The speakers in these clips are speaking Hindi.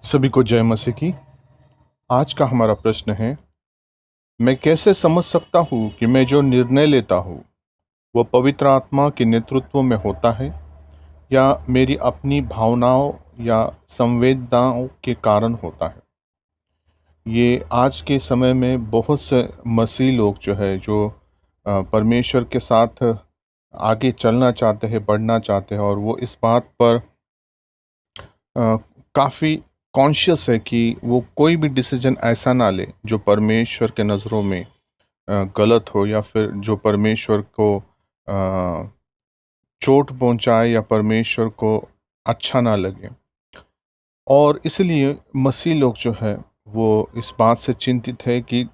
सभी को जय मसीह की। आज का हमारा प्रश्न है, मैं कैसे समझ सकता हूँ कि मैं जो निर्णय लेता हूँ वह पवित्र आत्मा के नेतृत्व में होता है या मेरी अपनी भावनाओं या संवेदनाओं के कारण होता है। ये आज के समय में बहुत से मसीह लोग जो है जो परमेश्वर के साथ आगे चलना चाहते हैं, बढ़ना चाहते हैं, और वो इस बात पर काफ़ी कॉन्शियस है कि वो कोई भी डिसीजन ऐसा ना ले जो परमेश्वर के नज़रों में गलत हो, या फिर जो परमेश्वर को चोट पहुंचाए या परमेश्वर को अच्छा ना लगे। और इसलिए मसीह लोग जो है वो इस बात से चिंतित है कि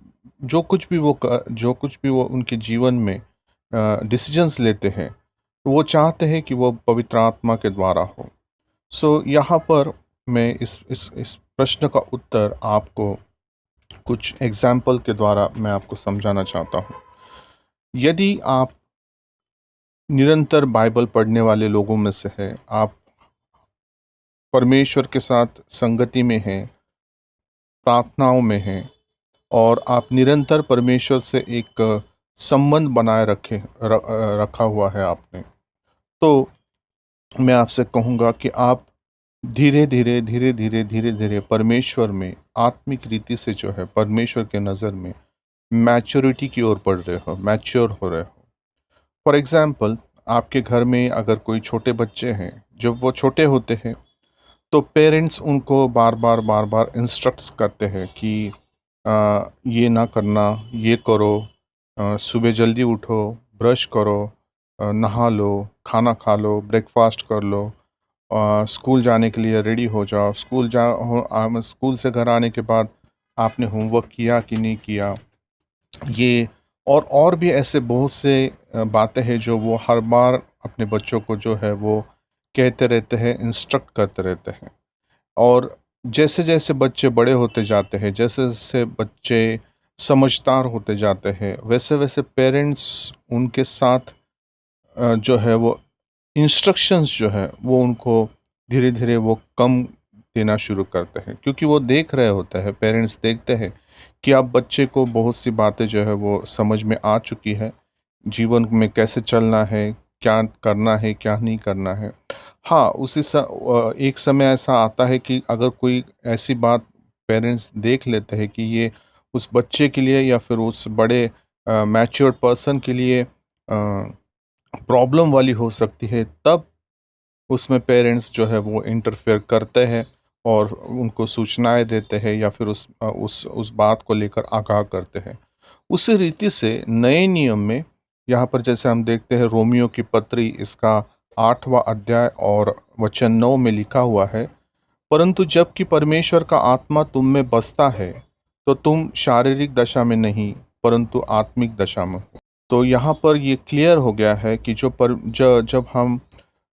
जो कुछ भी वो उनके जीवन में डिसीजंस लेते हैं, तो वो चाहते हैं कि वो पवित्र आत्मा के द्वारा हो। सो यहाँ पर मैं इस प्रश्न का उत्तर आपको कुछ एग्जाम्पल के द्वारा मैं आपको समझाना चाहता हूँ। यदि आप निरंतर बाइबल पढ़ने वाले लोगों में से है, आप परमेश्वर के साथ संगति में हैं, प्रार्थनाओं में हैं, और आप निरंतर परमेश्वर से एक संबंध बनाए रखा हुआ है आपने, तो मैं आपसे कहूँगा कि आप धीरे धीरे परमेश्वर में आत्मिक रीति से जो है परमेश्वर के नज़र में मैच्योरिटी की ओर बढ़ रहे हो, मैच्योर हो रहे हो। फॉर एग्जाम्पल, आपके घर में अगर कोई छोटे बच्चे हैं, जब वो छोटे होते हैं तो पेरेंट्स उनको बार बार इंस्ट्रक्ट्स करते हैं कि ये ना करना, ये करो, सुबह जल्दी उठो, ब्रश करो, नहा लो, खाना खा लो, ब्रेकफास्ट कर लो, स्कूल जाने के लिए रेडी हो जाओ, स्कूल से घर आने के बाद आपने होमवर्क किया कि नहीं किया। ये और भी ऐसे बहुत से बातें हैं जो वो हर बार अपने बच्चों को जो है वो कहते रहते हैं, इंस्ट्रक्ट करते रहते हैं। और जैसे-जैसे बच्चे बड़े होते जाते हैं, जैसे-जैसे बच्चे समझदार होते जाते हैं, वैसे-वैसे पेरेंट्स उनके साथ जो है वो इंस्ट्रक्शंस जो है वो उनको धीरे-धीरे वो कम देना शुरू करते हैं, क्योंकि वो देख रहे होते हैं, पेरेंट्स देखते हैं कि अब बच्चे को बहुत सी बातें जो है वो समझ में आ चुकी है, जीवन में कैसे चलना है, क्या करना है, क्या नहीं करना है। हाँ, एक समय ऐसा आता है कि अगर कोई ऐसी बात पेरेंट्स देख लेते हैं कि ये उस बच्चे के लिए या फिर उस बड़े मैच्योर्ड पर्सन के लिए प्रॉब्लम वाली हो सकती है, तब उसमें पेरेंट्स जो है वो इंटरफेयर करते हैं और उनको सूचनाएँ देते हैं, या फिर उस बात को लेकर आगाह करते हैं। उसी रीति से नए नियम में यहाँ पर जैसे हम देखते हैं, रोमियो की पत्री इसका 8वाँ अध्याय और वचन 9 में लिखा हुआ है, परंतु जबकि परमेश्वर का आत्मा तुम में बसता है, तो तुम शारीरिक दशा में नहीं, परंतु आत्मिक दशा में हो। तो यहाँ पर ये क्लियर हो गया है कि जब हम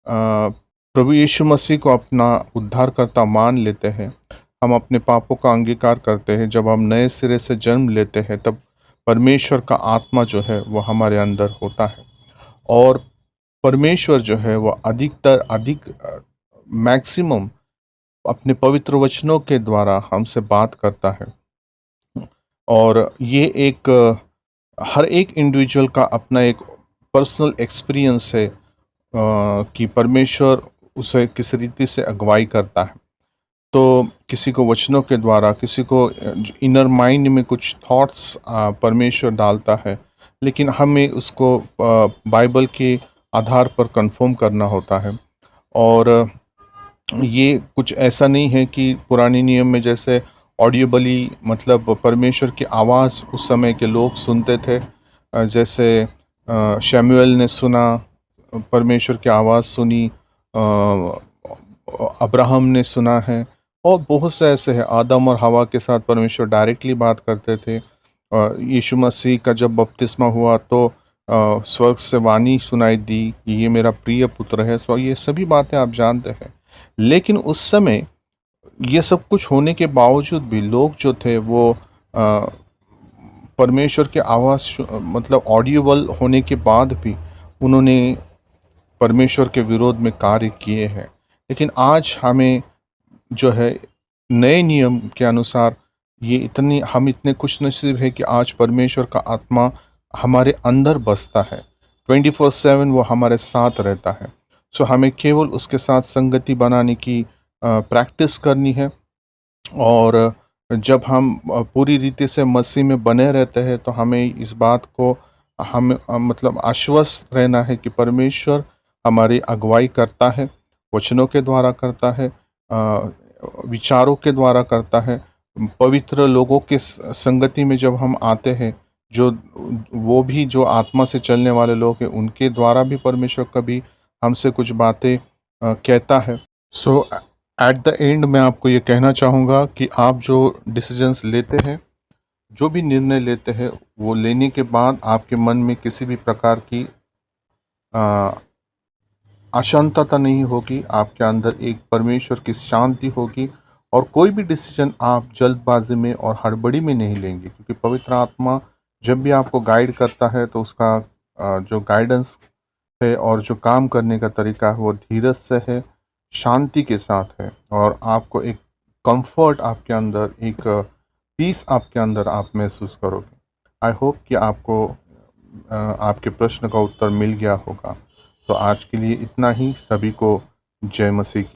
प्रभु यीशु मसीह को अपना उद्धारकर्ता मान लेते हैं, हम अपने पापों का अंगीकार करते हैं, जब हम नए सिरे से जन्म लेते हैं, तब परमेश्वर का आत्मा जो है वो हमारे अंदर होता है, और परमेश्वर जो है वो अधिक मैक्सिमम अपने पवित्र वचनों के द्वारा हमसे बात करता है। और ये हर एक इंडिविजुअल का अपना एक पर्सनल एक्सपीरियंस है कि परमेश्वर उसे किस रीति से अगुवाई करता है। तो किसी को वचनों के द्वारा, किसी को इनर माइंड में कुछ थॉट्स परमेश्वर डालता है, लेकिन हमें उसको बाइबल के आधार पर कंफर्म करना होता है। और ये कुछ ऐसा नहीं है कि पुराने नियम में जैसे ऑडियोबली, मतलब परमेश्वर की आवाज़ उस समय के लोग सुनते थे। जैसे शमूएल ने सुना, परमेश्वर की आवाज़ सुनी, अब्राहम ने सुना है, और बहुत से ऐसे हैं, आदम और हवा के साथ परमेश्वर डायरेक्टली बात करते थे। यीशु मसीह का जब बपतिस्मा हुआ तो स्वर्ग से वाणी सुनाई दी कि ये मेरा प्रिय पुत्र है। सो ये सभी बातें आप जानते हैं। लेकिन उस समय ये सब कुछ होने के बावजूद भी लोग जो थे वो अ, परमेश्वर की आवाज़ मतलब ऑडिबल होने के बाद भी उन्होंने परमेश्वर के विरोध में कार्य किए हैं। लेकिन आज हमें जो है नए नियम के अनुसार हम इतने खुशनसीब हैं कि आज परमेश्वर का आत्मा हमारे अंदर बसता है। 24/7 वो हमारे साथ रहता है। सो हमें केवल उसके साथ संगति बनाने की प्रैक्टिस करनी है। और जब हम पूरी रीति से मसीह में बने रहते हैं तो हमें इस बात को मतलब आश्वस्त रहना है कि परमेश्वर हमारी अगुवाई करता है, वचनों के द्वारा करता है, विचारों के द्वारा करता है। पवित्र लोगों के संगति में जब हम आते हैं, जो वो भी जो आत्मा से चलने वाले लोग हैं, उनके द्वारा भी परमेश्वर कभी हमसे कुछ बातें कहता है। सो एट द एंड मैं आपको ये कहना चाहूँगा कि आप जो डिसीजंस लेते हैं, जो भी निर्णय लेते हैं, वो लेने के बाद आपके मन में किसी भी प्रकार की अ, अशांतता नहीं होगी। आपके अंदर एक परमेश्वर की शांति होगी और कोई भी डिसीजन आप जल्दबाजी में और हड़बड़ी में नहीं लेंगे, क्योंकि पवित्र आत्मा जब भी आपको गाइड करता है तो उसका जो गाइडेंस है और जो काम करने का तरीका है वो धीरज से है, शांति के साथ है, और आपको एक कंफर्ट आपके अंदर, एक पीस आपके अंदर आप महसूस करोगे। आई होप कि आपको आपके प्रश्न का उत्तर मिल गया होगा। तो आज के लिए इतना ही। सभी को जय मसीह की।